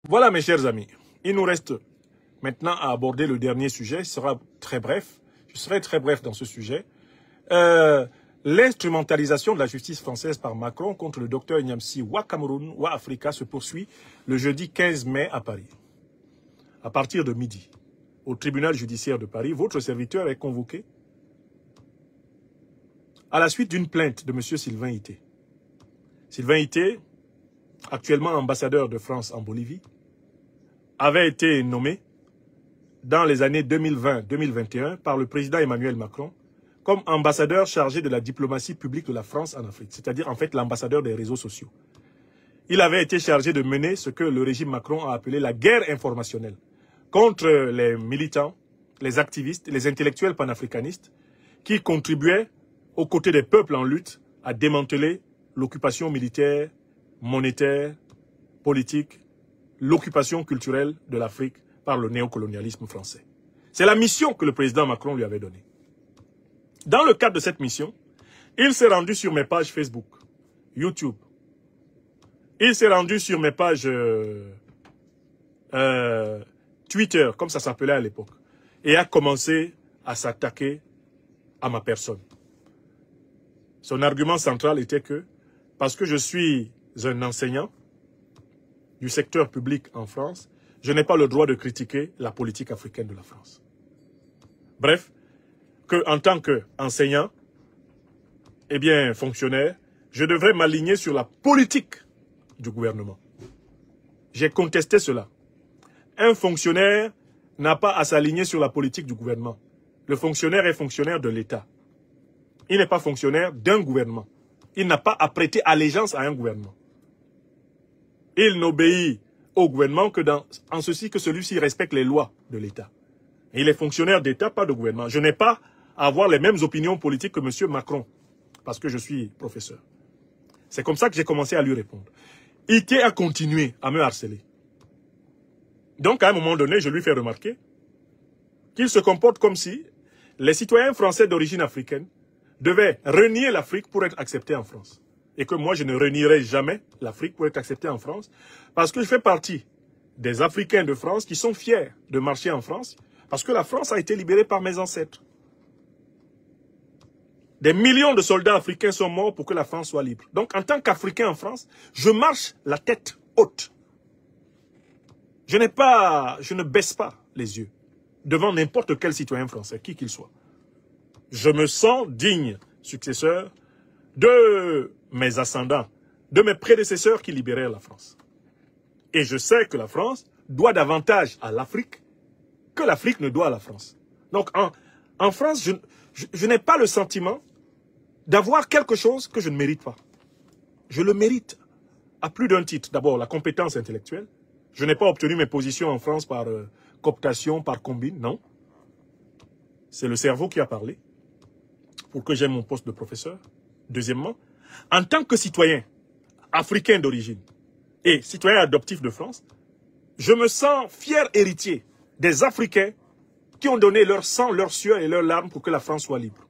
Voilà mes chers amis, il nous reste maintenant à aborder le dernier sujet, ce sera très bref, je serai très bref dans ce sujet. L'instrumentalisation de la justice française par Macron contre le docteur Nyamsi Wa Cameroun, Wa Africa se poursuit le jeudi 15 mai à Paris. À partir de midi, au tribunal judiciaire de Paris, votre serviteur est convoqué à la suite d'une plainte de M. Sylvain Ité. Sylvain Ité, actuellement ambassadeur de France en Bolivie, avait été nommé dans les années 2020-2021 par le président Emmanuel Macron comme ambassadeur chargé de la diplomatie publique de la France en Afrique, c'est-à-dire en fait l'ambassadeur des réseaux sociaux. Il avait été chargé de mener ce que le régime Macron a appelé la guerre informationnelle contre les militants, les activistes, les intellectuels panafricanistes qui contribuaient aux côtés des peuples en lutte à démanteler l'occupation militaire, monétaire, politique, l'occupation culturelle de l'Afrique par le néocolonialisme français. C'est la mission que le président Macron lui avait donnée. Dans le cadre de cette mission, il s'est rendu sur mes pages Facebook, YouTube. Il s'est rendu sur mes pages Twitter, comme ça s'appelait à l'époque, et a commencé à s'attaquer à ma personne. Son argument central était que, parce que je suis un enseignant du secteur public en France, je n'ai pas le droit de critiquer la politique africaine de la France. Bref, qu'en tant qu'enseignant, eh bien, fonctionnaire, je devrais m'aligner sur la politique du gouvernement. J'ai contesté cela. Un fonctionnaire n'a pas à s'aligner sur la politique du gouvernement. Le fonctionnaire est fonctionnaire de l'État. Il n'est pas fonctionnaire d'un gouvernement. Il n'a pas à prêter allégeance à un gouvernement. Il n'obéit au gouvernement que en ceci que celui-ci respecte les lois de l'État. Il est fonctionnaire d'État, pas de gouvernement. Je n'ai pas à avoir les mêmes opinions politiques que M. Macron, parce que je suis professeur. C'est comme ça que j'ai commencé à lui répondre. Ité a continué à me harceler. Donc, à un moment donné, je lui fais remarquer qu'il se comporte comme si les citoyens français d'origine africaine devaient renier l'Afrique pour être acceptés en France. Et que moi, je ne renierai jamais l'Afrique pour être accepté en France, parce que je fais partie des Africains de France qui sont fiers de marcher en France, parce que la France a été libérée par mes ancêtres. Des millions de soldats africains sont morts pour que la France soit libre. Donc, en tant qu'Africain en France, je marche la tête haute. Je ne baisse pas les yeux devant n'importe quel citoyen français, qui qu'il soit. Je me sens digne successeur de mes ascendants, de mes prédécesseurs qui libérèrent la France. Et je sais que la France doit davantage à l'Afrique que l'Afrique ne doit à la France. Donc, en France, je n'ai pas le sentiment d'avoir quelque chose que je ne mérite pas. Je le mérite à plus d'un titre. D'abord, la compétence intellectuelle. Je n'ai pas obtenu mes positions en France par cooptation, par combine, non. C'est le cerveau qui a parlé pour que j'aie mon poste de professeur. Deuxièmement, en tant que citoyen africain d'origine et citoyen adoptif de France, je me sens fier héritier des Africains qui ont donné leur sang, leur sueur et leurs larmes pour que la France soit libre.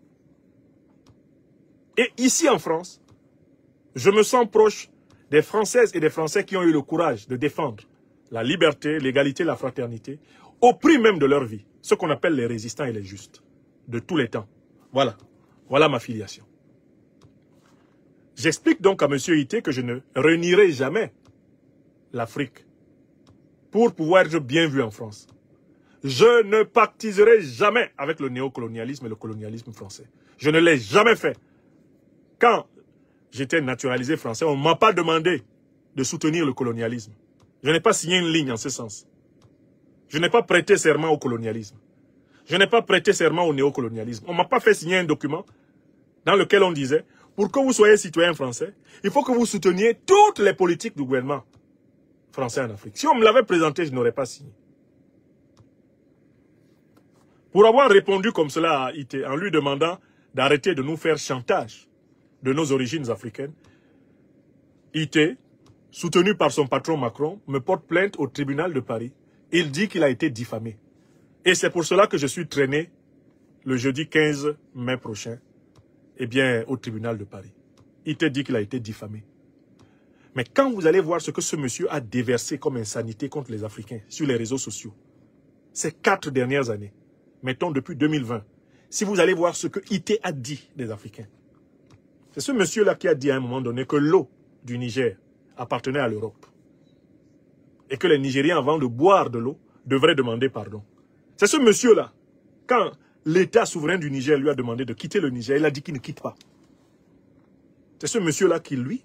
Et ici en France, je me sens proche des Françaises et des Français qui ont eu le courage de défendre la liberté, l'égalité, la fraternité, au prix même de leur vie. Ce qu'on appelle les résistants et les justes, de tous les temps. Voilà. Voilà ma filiation. J'explique donc à M. Ité que je ne renierai jamais l'Afrique pour pouvoir être bien vu en France. Je ne pactiserai jamais avec le néocolonialisme et le colonialisme français. Je ne l'ai jamais fait. Quand j'étais naturalisé français, on ne m'a pas demandé de soutenir le colonialisme. Je n'ai pas signé une ligne en ce sens. Je n'ai pas prêté serment au colonialisme. Je n'ai pas prêté serment au néocolonialisme. On ne m'a pas fait signer un document dans lequel on disait, pour que vous soyez citoyen français, il faut que vous souteniez toutes les politiques du gouvernement français en Afrique. Si on me l'avait présenté, je n'aurais pas signé. Pour avoir répondu comme cela à Ité, en lui demandant d'arrêter de nous faire chantage de nos origines africaines, Ité, soutenu par son patron Macron, me porte plainte au tribunal de Paris. Il dit qu'il a été diffamé. Et c'est pour cela que je suis traîné le jeudi 15 mai prochain, eh bien, au tribunal de Paris. Ité dit qu'il a été diffamé. Mais quand vous allez voir ce que ce monsieur a déversé comme insanité contre les Africains sur les réseaux sociaux, ces 4 dernières années, mettons depuis 2020, si vous allez voir ce que Ité a dit des Africains, c'est ce monsieur-là qui a dit à un moment donné que l'eau du Niger appartenait à l'Europe. Et que les Nigériens, avant de boire de l'eau, devraient demander pardon. C'est ce monsieur-là, quand l'État souverain du Niger lui a demandé de quitter le Niger, il a dit qu'il ne quitte pas. C'est ce monsieur-là qui, lui,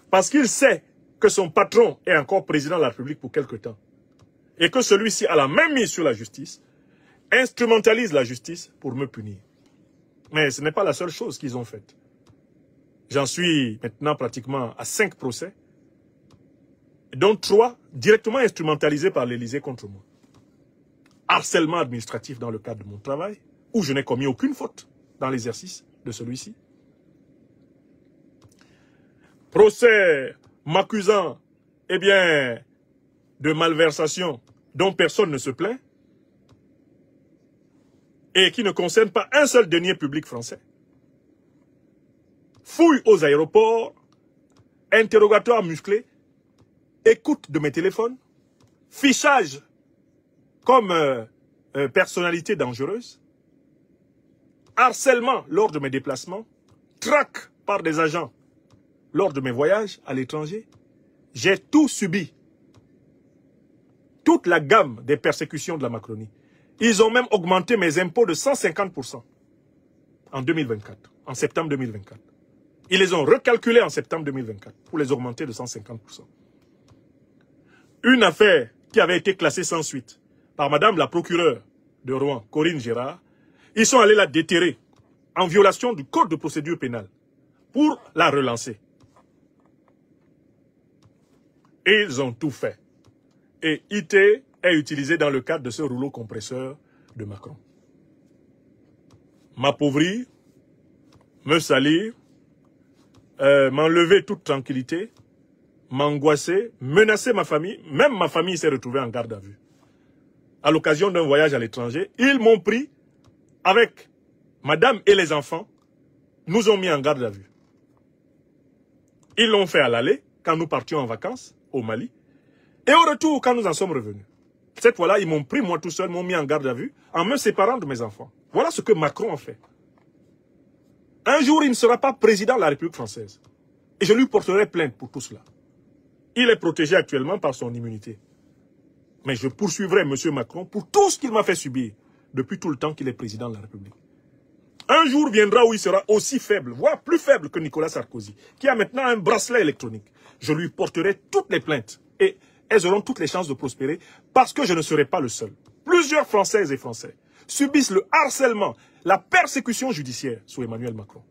parce qu'il sait que son patron est encore président de la République pour quelque temps, et que celui-ci a la même mise sur la justice, instrumentalise la justice pour me punir. Mais ce n'est pas la seule chose qu'ils ont faite. J'en suis maintenant pratiquement à 5 procès, dont 3 directement instrumentalisés par l'Élysée contre moi. Harcèlement administratif dans le cadre de mon travail, où je n'ai commis aucune faute dans l'exercice de celui-ci. Procès m'accusant, eh bien, de malversation dont personne ne se plaint et qui ne concerne pas un seul denier public français. Fouille aux aéroports, interrogatoire musclé, écoute de mes téléphones, fichage comme personnalité dangereuse, harcèlement lors de mes déplacements, traque par des agents lors de mes voyages à l'étranger. J'ai tout subi. Toute la gamme des persécutions de la Macronie. Ils ont même augmenté mes impôts de 150% en 2024, en septembre 2024. Ils les ont recalculés en septembre 2024 pour les augmenter de 150%. Une affaire qui avait été classée sans suite par madame la procureure de Rouen, Corinne Gérard, ils sont allés la déterrer en violation du code de procédure pénale pour la relancer. Et ils ont tout fait. Et IT est utilisé dans le cadre de ce rouleau compresseur de Macron. M'appauvrir, me salir, m'enlever toute tranquillité, m'angoisser, menacer ma famille. Même ma famille s'est retrouvée en garde à vue. À l'occasion d'un voyage à l'étranger, ils m'ont pris avec madame et les enfants, nous ont mis en garde à vue. Ils l'ont fait à l'aller, quand nous partions en vacances au Mali, et au retour, quand nous en sommes revenus. Cette fois-là, ils m'ont pris, moi tout seul, m'ont mis en garde à vue, en me séparant de mes enfants. Voilà ce que Macron a fait. Un jour, il ne sera pas président de la République française. Et je lui porterai plainte pour tout cela. Il est protégé actuellement par son immunité. Mais je poursuivrai M. Macron pour tout ce qu'il m'a fait subir depuis tout le temps qu'il est président de la République. Un jour viendra où il sera aussi faible, voire plus faible que Nicolas Sarkozy, qui a maintenant un bracelet électronique. Je lui porterai toutes les plaintes et elles auront toutes les chances de prospérer parce que je ne serai pas le seul. Plusieurs Françaises et Français subissent le harcèlement, la persécution judiciaire sous Emmanuel Macron.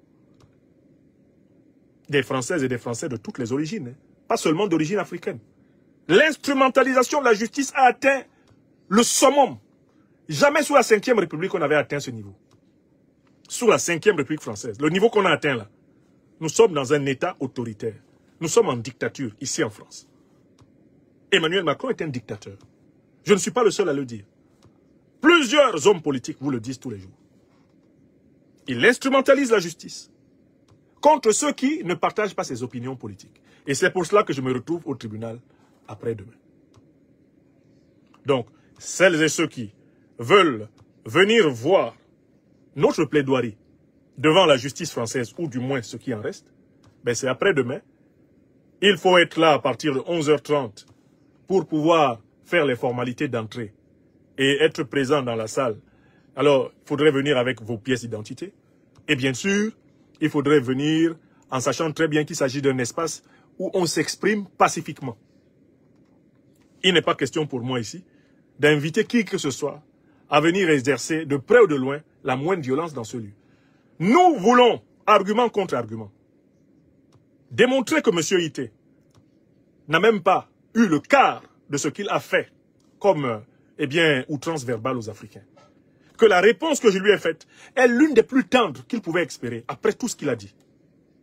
Des Françaises et des Français de toutes les origines, hein, pas seulement d'origine africaine. L'instrumentalisation de la justice a atteint le summum. Jamais sous la 5e République on avait atteint ce niveau. Sous la 5e République française, le niveau qu'on a atteint là, nous sommes dans un État autoritaire. Nous sommes en dictature, ici en France. Emmanuel Macron est un dictateur. Je ne suis pas le seul à le dire. Plusieurs hommes politiques vous le disent tous les jours. Il instrumentalise la justice contre ceux qui ne partagent pas ses opinions politiques. Et c'est pour cela que je me retrouve au tribunal après-demain. Donc, celles et ceux qui veulent venir voir notre plaidoirie devant la justice française, ou du moins ce qui en reste, ben c'est après-demain. Il faut être là à partir de 11h30 pour pouvoir faire les formalités d'entrée et être présent dans la salle. Alors, il faudrait venir avec vos pièces d'identité. Et bien sûr, il faudrait venir en sachant très bien qu'il s'agit d'un espace où on s'exprime pacifiquement. Il n'est pas question pour moi ici d'inviter qui que ce soit à venir exercer de près ou de loin la moindre violence dans ce lieu. Nous voulons, argument contre argument, démontrer que M. Ité n'a même pas eu le quart de ce qu'il a fait comme, outrance verbale aux Africains. Que la réponse que je lui ai faite est l'une des plus tendres qu'il pouvait espérer après tout ce qu'il a dit.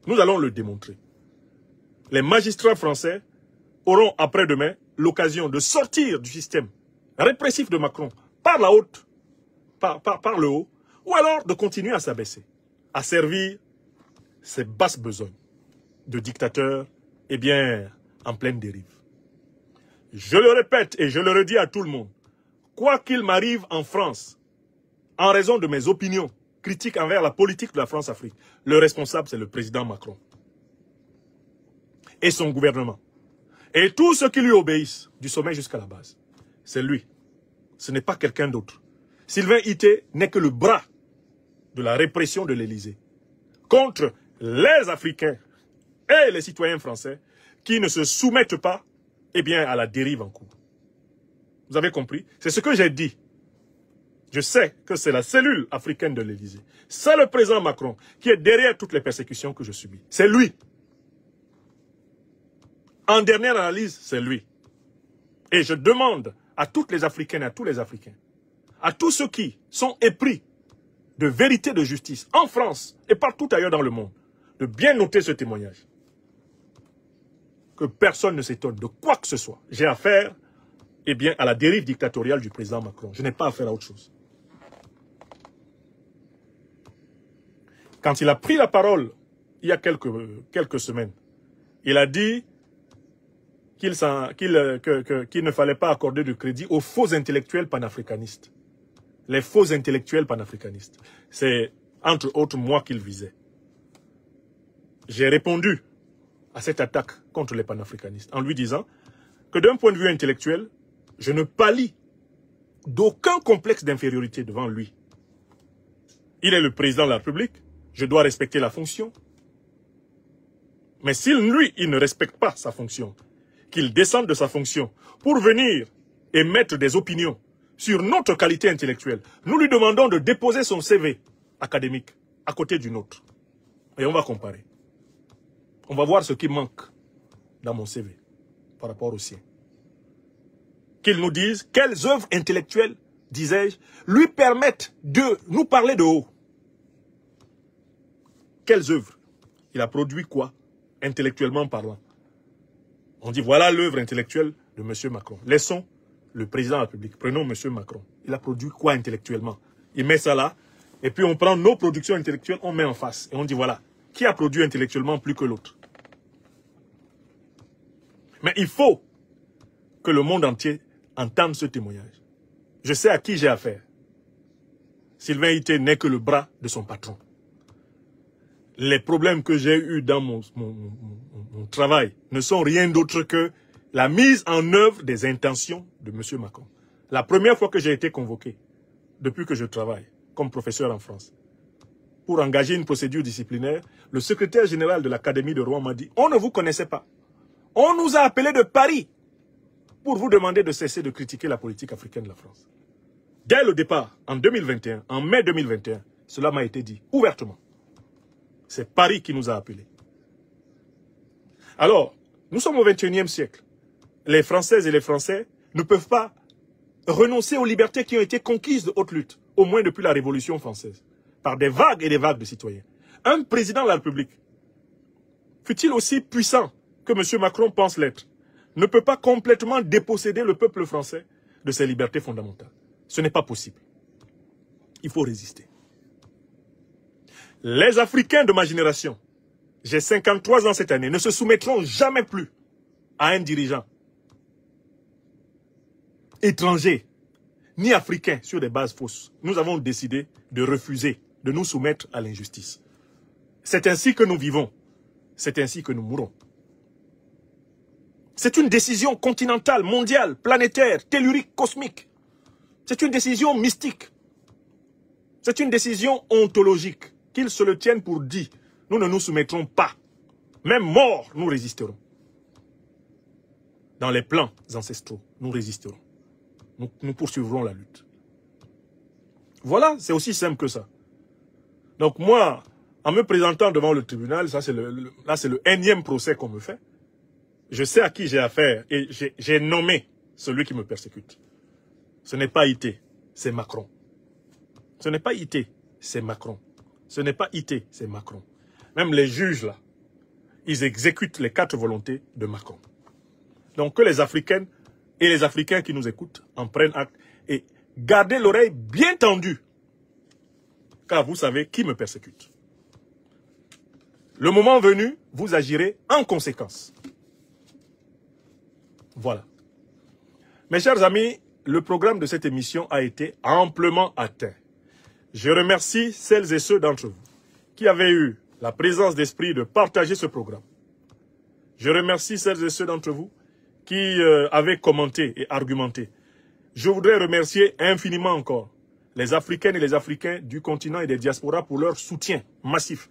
Nous allons le démontrer. Les magistrats français auront après-demain l'occasion de sortir du système répressif de Macron par la haute, par le haut, ou alors de continuer à s'abaisser, à servir ses basses besognes de dictateurs eh bien, en pleine dérive. Je le répète et je le redis à tout le monde. Quoi qu'il m'arrive en France, en raison de mes opinions critiques envers la politique de la France-Afrique, le responsable, c'est le président Macron. Et son gouvernement. Et tous ceux qui lui obéissent, du sommet jusqu'à la base. C'est lui. Ce n'est pas quelqu'un d'autre. Sylvain Ité n'est que le bras de la répression de l'Élysée contre les Africains et les citoyens français qui ne se soumettent pas eh bien, à la dérive en cours. Vous avez compris? C'est ce que j'ai dit. Je sais que c'est la cellule africaine de l'Élysée. C'est le président Macron qui est derrière toutes les persécutions que je subis. C'est lui. En dernière analyse, c'est lui. Et je demande à toutes les Africaines et à tous les Africains, à tous ceux qui sont épris de vérité, de justice, en France et partout ailleurs dans le monde, de bien noter ce témoignage. Que personne ne s'étonne de quoi que ce soit. J'ai affaire, eh bien, à la dérive dictatoriale du président Macron. Je n'ai pas affaire à autre chose. Quand il a pris la parole, il y a quelques semaines, il a dit qu'il ne fallait pas accorder de crédit aux faux intellectuels panafricanistes. Les faux intellectuels panafricanistes. C'est, entre autres, moi qu'il visait. J'ai répondu à cette attaque contre les panafricanistes en lui disant que d'un point de vue intellectuel, je ne pâlis d'aucun complexe d'infériorité devant lui. Il est le président de la République, je dois respecter la fonction. Mais si lui, il ne respecte pas sa fonction, qu'il descende de sa fonction pour venir émettre des opinions sur notre qualité intellectuelle, nous lui demandons de déposer son CV académique à côté du nôtre. Et on va comparer. On va voir ce qui manque dans mon CV par rapport au sien. Qu'il nous dise quelles œuvres intellectuelles, disais-je, lui permettent de nous parler de haut. Quelles œuvres? Il a produit quoi, intellectuellement parlant? On dit voilà l'œuvre intellectuelle de M. Macron. Laissons le président de la République. Prenons M. Macron. Il a produit quoi intellectuellement? Il met ça là, et puis on prend nos productions intellectuelles, on met en face. Et on dit voilà, qui a produit intellectuellement plus que l'autre? Mais il faut que le monde entier entende ce témoignage. Je sais à qui j'ai affaire. Sylvain Ité n'est que le bras de son patron. Les problèmes que j'ai eus dans mon travail ne sont rien d'autre que la mise en œuvre des intentions de M. Macron. La première fois que j'ai été convoqué, depuis que je travaille comme professeur en France, pour engager une procédure disciplinaire, le secrétaire général de l'Académie de Rouen m'a dit « On ne vous connaissait pas. On nous a appelés de Paris pour vous demander de cesser de critiquer la politique africaine de la France. » Dès le départ, en 2021, en mai 2021, cela m'a été dit ouvertement. C'est Paris qui nous a appelés. Alors, nous sommes au XXIe siècle. Les Françaises et les Français ne peuvent pas renoncer aux libertés qui ont été conquises de haute lutte, au moins depuis la Révolution française, par des vagues et des vagues de citoyens. Un président de la République, fut-il aussi puissant que M. Macron pense l'être, ne peut pas complètement déposséder le peuple français de ses libertés fondamentales. Ce n'est pas possible. Il faut résister. Les Africains de ma génération, j'ai 53 ans cette année, ne se soumettront jamais plus à un dirigeant étranger, ni africain, sur des bases fausses. Nous avons décidé de refuser de nous soumettre à l'injustice. C'est ainsi que nous vivons. C'est ainsi que nous mourons. C'est une décision continentale, mondiale, planétaire, tellurique, cosmique. C'est une décision mystique. C'est une décision ontologique. Qu'ils se le tiennent pour dit. Nous ne nous soumettrons pas. Même morts, nous résisterons. Dans les plans ancestraux, nous résisterons. Nous poursuivrons la lutte. Voilà, c'est aussi simple que ça. Donc moi, en me présentant devant le tribunal, ça c'est le énième procès qu'on me fait. Je sais à qui j'ai affaire et j'ai nommé celui qui me persécute. Ce n'est pas Ité, c'est Macron. Ce n'est pas Ité, c'est Macron. Ce n'est pas Ité, c'est Macron. Même les juges là, ils exécutent les 4 volontés de Macron. Donc que les Africaines et les Africains qui nous écoutent en prennent acte et gardez l'oreille bien tendue. Car vous savez qui me persécute. Le moment venu, vous agirez en conséquence. Voilà. Mes chers amis, le programme de cette émission a été amplement atteint. Je remercie celles et ceux d'entre vous qui avaient eu la présence d'esprit de partager ce programme. Je remercie celles et ceux d'entre vous qui avaient commenté et argumenté. Je voudrais remercier infiniment encore les Africaines et les Africains du continent et des diasporas pour leur soutien massif.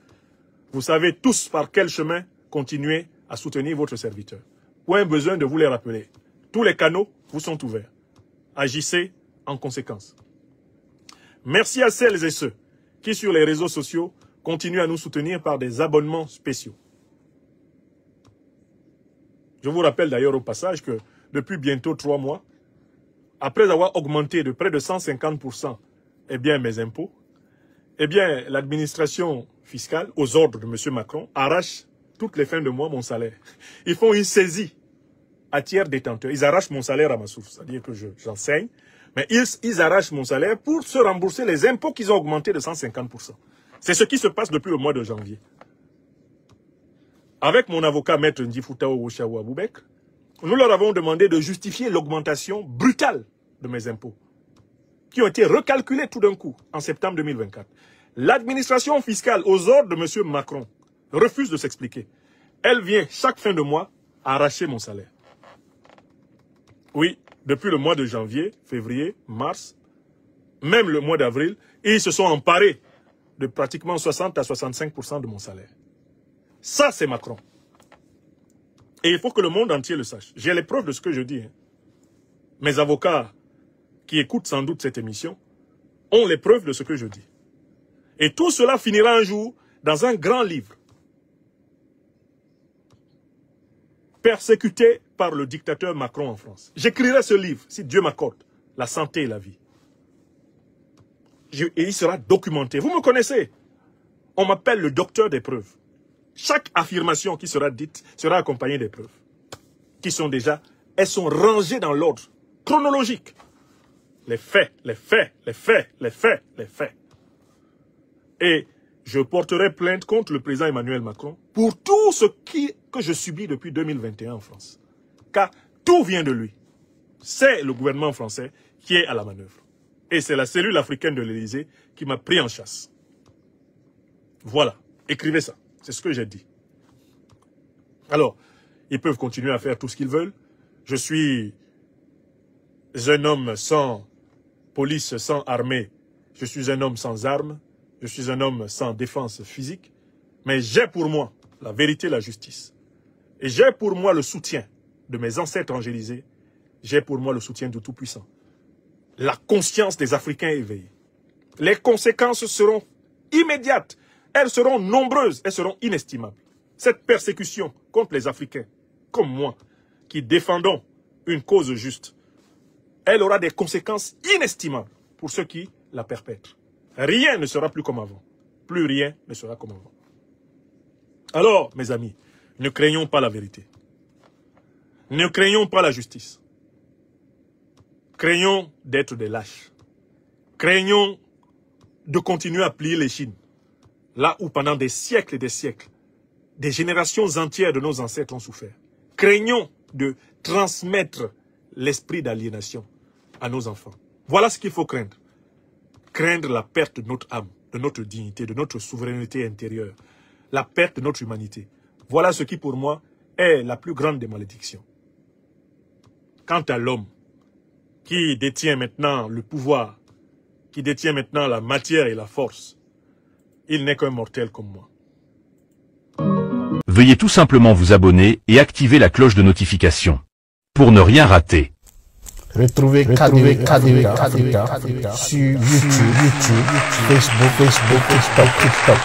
Vous savez tous par quel chemin continuer à soutenir votre serviteur. Point besoin de vous les rappeler. Tous les canaux vous sont ouverts. Agissez en conséquence. Merci à celles et ceux qui, sur les réseaux sociaux, continuent à nous soutenir par des abonnements spéciaux. Je vous rappelle d'ailleurs au passage que depuis bientôt 3 mois, après avoir augmenté de près de 150% mes impôts, l'administration fiscale, aux ordres de M. Macron, arrache toutes les fins de mois mon salaire. Ils font une saisie à tiers détenteur. Ils arrachent mon salaire à ma source, c'est-à-dire que j'enseigne, mais ils arrachent mon salaire pour se rembourser les impôts qu'ils ont augmentés de 150%. C'est ce qui se passe depuis le mois de janvier. Avec mon avocat, Maître Ndifutao Woshawa Aboubek, nous leur avons demandé de justifier l'augmentation brutale de mes impôts, qui ont été recalculés tout d'un coup en septembre 2024. L'administration fiscale, aux ordres de M. Macron, refuse de s'expliquer. Elle vient chaque fin de mois arracher mon salaire. Oui, depuis le mois de janvier, février, mars, même le mois d'avril, ils se sont emparés de pratiquement 60 à 65% de mon salaire. Ça, c'est Macron. Et il faut que le monde entier le sache. J'ai les preuves de ce que je dis. Mes avocats qui écoutent sans doute cette émission ont les preuves de ce que je dis. Et tout cela finira un jour dans un grand livre. Persécuté par le dictateur Macron en France. J'écrirai ce livre, si Dieu m'accorde, la santé et la vie. Et il sera documenté. Vous me connaissez. On m'appelle le docteur des preuves. Chaque affirmation qui sera dite sera accompagnée des preuves. Qui sont déjà, elles sont rangées dans l'ordre chronologique. Les faits, les faits, les faits, les faits, les faits. Et je porterai plainte contre le président Emmanuel Macron pour tout ce que je subis depuis 2021 en France. Car tout vient de lui. C'est le gouvernement français qui est à la manœuvre. Et c'est la cellule africaine de l'Élysée qui m'a pris en chasse. Voilà, écrivez ça. C'est ce que j'ai dit. Alors, ils peuvent continuer à faire tout ce qu'ils veulent. Je suis un homme sans police, sans armée. Je suis un homme sans armes. Je suis un homme sans défense physique. Mais j'ai pour moi la vérité et la justice. Et j'ai pour moi le soutien de mes ancêtres angélisés. J'ai pour moi le soutien du Tout-Puissant. La conscience des Africains éveillés. Les conséquences seront immédiates. Elles seront nombreuses, elles seront inestimables. Cette persécution contre les Africains, comme moi, qui défendons une cause juste, elle aura des conséquences inestimables pour ceux qui la perpètrent. Rien ne sera plus comme avant. Plus rien ne sera comme avant. Alors, mes amis, ne craignons pas la vérité. Ne craignons pas la justice. Craignons d'être des lâches. Craignons de continuer à plier les chines. Là où pendant des siècles et des siècles, des générations entières de nos ancêtres ont souffert. Craignons de transmettre l'esprit d'aliénation à nos enfants. Voilà ce qu'il faut craindre. Craindre la perte de notre âme, de notre dignité, de notre souveraineté intérieure. La perte de notre humanité. Voilà ce qui pour moi est la plus grande des malédictions. Quant à l'homme qui détient maintenant le pouvoir, qui détient maintenant la matière et la force, il n'est qu'un mortel comme moi. Veuillez tout simplement vous abonner et activer la cloche de notification pour ne rien rater. Retrouvez KDV sur YouTube, Facebook, TikTok.